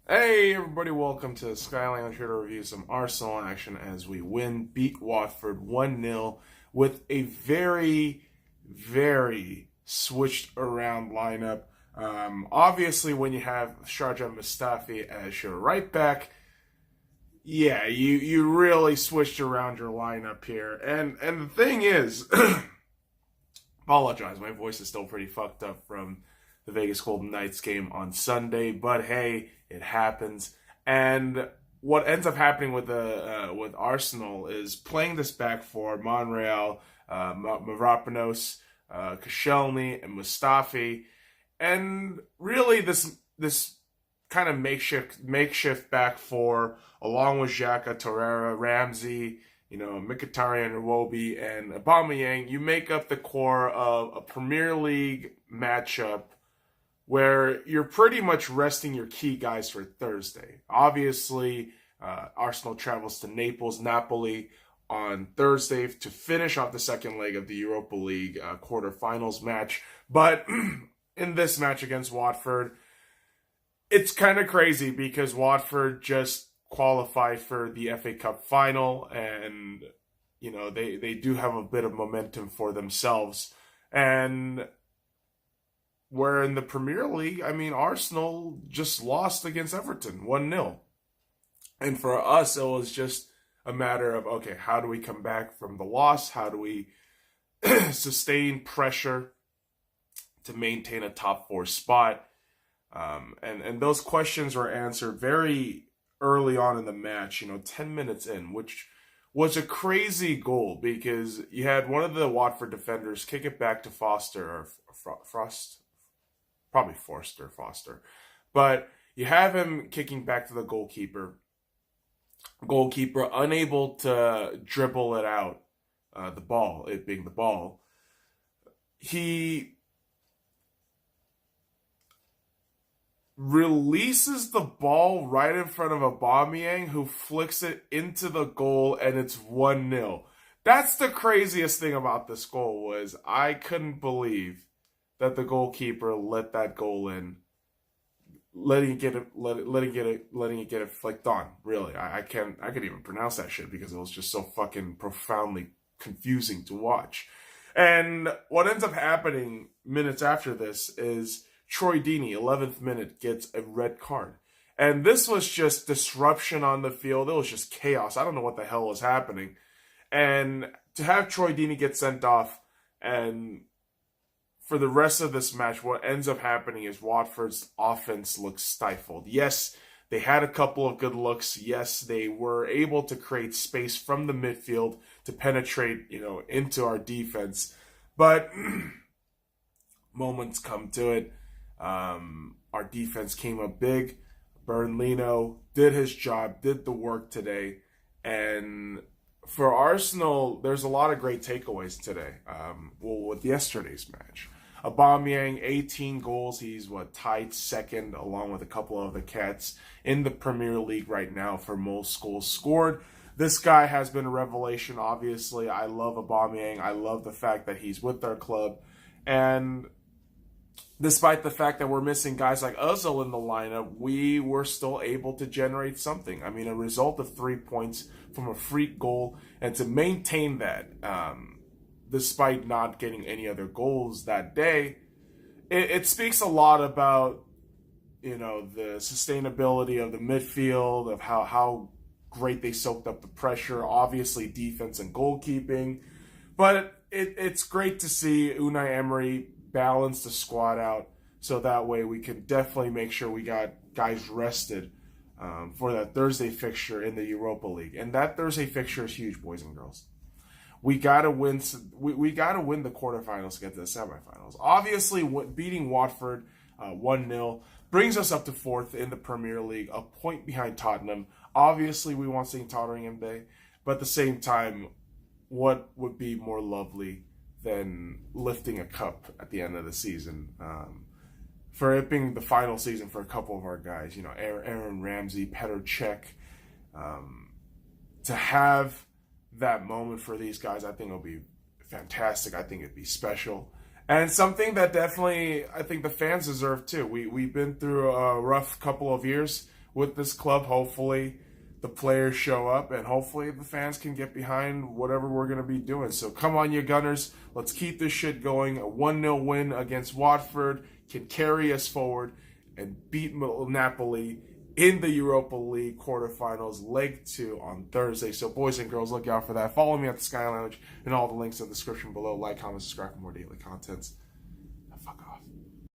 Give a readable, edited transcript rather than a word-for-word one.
Hey everybody, welcome to SkyLounge, here to review some Arsenal action as we beat Watford 1-0 with a very switched around lineup. Obviously, when you have Sharjah Mustafi as your right back, yeah, you really switched around your lineup here. And the thing is, apologize, my voice is still pretty fucked up from the Vegas Golden Knights game on Sunday, but hey, it happens. And what ends up happening with Arsenal is playing this back four: Monreal, Mavropanos, Koscielny, and Mustafi, and really this kind of makeshift back four, along with Xhaka, Torreira, Ramsey, Mkhitaryan, Iwobi, and Aubameyang. You make up the core of a Premier League matchup where you're pretty much resting your key guys for Thursday. Obviously, Arsenal travels to Napoli on Thursday to finish off the second leg of the Europa League quarterfinals match. But in this match against Watford, it's kind of crazy because Watford just qualified for the FA Cup final, and they do have a bit of momentum for themselves. And where in the Premier League, Arsenal just lost against Everton 1-0. And for us, it was just a matter of, okay, how do we come back from the loss? How do we sustain pressure to maintain a top four spot? And those questions were answered very early on in the match, 10 minutes in, which was a crazy goal because you had one of the Watford defenders kick it back to Foster, probably Foster. But you have him kicking back to the goalkeeper. Goalkeeper unable to dribble it out, it being the ball. He releases the ball right in front of Aubameyang, who flicks it into the goal, and it's 1-0. That's the craziest thing about this goal, was I couldn't believe that the goalkeeper let that goal in, letting it get it flicked on. Really, I could even pronounce that shit because it was just so fucking profoundly confusing to watch. And what ends up happening minutes after this is Troy Deeney, 11th minute, gets a red card. And this was just disruption on the field. It was just chaos. I don't know what the hell was happening. And to have Troy Deeney get sent off, and for the rest of this match, what ends up happening is Watford's offense looks stifled. Yes, they had a couple of good looks. Yes, they were able to create space from the midfield to penetrate, into our defense. But moments come to it. Our defense came up big. Bernardino did his job, did the work today. And for Arsenal, there's a lot of great takeaways today. With yesterday's match. Aubameyang, 18 goals. He's tied second, along with a couple of the cats in the Premier League right now for most goals scored. This guy has been a revelation, obviously. I love Aubameyang. I love the fact that he's with our club. And despite the fact that we're missing guys like Ozil in the lineup, we were still able to generate something. A result of 3 points from a freak goal, and to maintain that, despite not getting any other goals that day, it speaks a lot about, the sustainability of the midfield, of how great they soaked up the pressure, obviously defense and goalkeeping. But it's great to see Unai Emery balance the squad out, so that way we can definitely make sure we got guys rested for that Thursday fixture in the Europa League. And that Thursday fixture is huge, boys and girls. We gotta win. We gotta win the quarterfinals to get to the semifinals. Obviously, beating Watford 1-0 brings us up to fourth in the Premier League, a point behind Tottenham. Obviously, we want St. Tottenham Day, but at the same time, what would be more lovely than lifting a cup at the end of the season? For it being the final season for a couple of our guys, Aaron Ramsey, Petr Cech, to have that moment for these guys, I think it'll be fantastic. I think it'd be special. And something that definitely I think the fans deserve too. We've been through a rough couple of years with this club. Hopefully the players show up, and hopefully the fans can get behind whatever we're going to be doing. So come on, you Gunners. Let's keep this shit going. A 1-0 win against Watford can carry us forward and beat Napoli in the Europa League quarterfinals, leg 2 on Thursday. So boys and girls, look out for that. Follow me at the Sky Lounge and all the links in the description below. Like, comment, subscribe for more daily contents. Now fuck off.